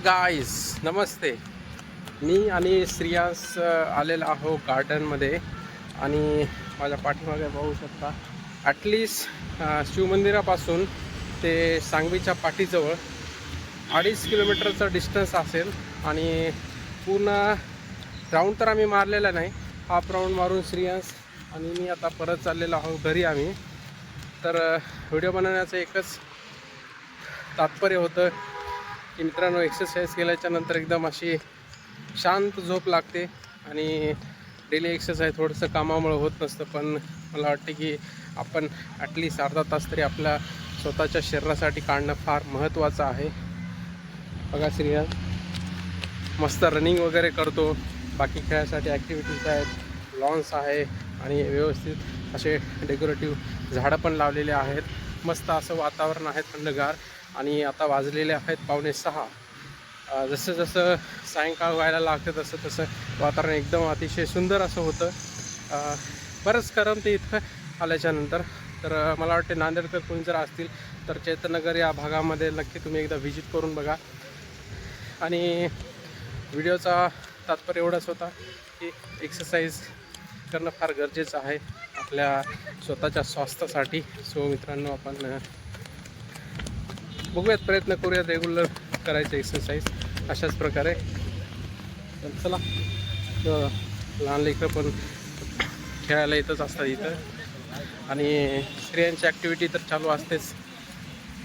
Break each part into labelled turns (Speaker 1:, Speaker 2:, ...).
Speaker 1: Guys नमस्ते. मी आणि श्रियांश आलेला आहो गार्डनमध्ये आणि माझ्या पाठीमागे पाहू शकता ॲटलिस्ट शिवमंदिरापासून ते सांगवीच्या पाठीजवळ 2.5 किलोमीटरचा डिस्टन्स असेल आणि पूर्ण राऊंड तर आम्ही मारलेला नाही, हाफ राऊंड मारून श्रियांश आणि मी आता परत चाललेलो आहो घरी आम्ही. तर व्हिडिओ बनवण्याचं एकच तात्पर्य होतं की मित्रांनो, एक्सरसाइज केल्याच्या नंतर एकदम अशी शांत झोप लागते आणि डेली एक्सरसाइज थोडंसं कामामुळे होत नसतं, पण मला वाटते की आपण ॲटलिस्ट अर्धा तास तरी आपल्या स्वतःच्या शरीरासाठी काढणं फार महत्त्वाचं आहे. बघा श्रियांश मस्त रनिंग वगैरे करतो, बाकी खेळासाठी ॲक्टिव्हिटीज आहेत, लॉन्स आहे आणि व्यवस्थित असे डेकोरेटिव्ह झाडं पण लावलेले आहेत. मस्त असं वातावरण आहे थंडगार आणि आता वाजलेले आहेत 5:45. जसं जसं सायंकाळ व्हायला लागतं तसं तसं वातावरण एकदम अतिशय सुंदर असं होतं. बरंच करमते इथं आल्याच्यानंतर. तर मला वाटते नांदेडकर कोणी जर असतील तर चैतन्यनगर या भागामध्ये नक्की तुम्ही एकदा व्हिजिट करून बघा. आणि व्हिडिओचा तात्पर्य एवढाच होता की एक्सरसाइज करणं फार गरजेचं आहे आपल्या स्वतःच्या स्वास्थ्यासाठी. सो मित्रांनो, आपण बघूयात, प्रयत्न करूयात रेग्युलर करायचं एक्सरसाइज अशाच प्रकारे. तर चला, लहान लेकरं पण खेळायला येतच असतात इथं आणि स्त्रियांची ॲक्टिव्हिटी तर चालू असतेच,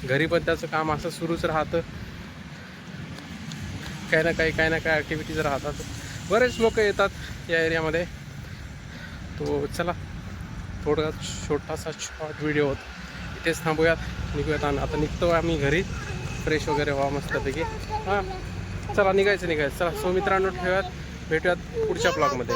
Speaker 1: घरी पण त्याचं काम असं सुरूच राहतं. काही ना काही ॲक्टिव्हिटीज राहतात. बरेच लोक येतात या एरियामध्ये. तो चला, थोडा छोटासा शॉर्ट व्हिडिओ होता, इथेच थांबूयात, निघूयात. आणि आता निघतो आम्ही घरी, फ्रेश वगैरे व्हा मस्तपैकी. हां चला, निघायचं. चला, सो मित्रांनो, भेटूयात पुढच्या ब्लॉगमध्ये.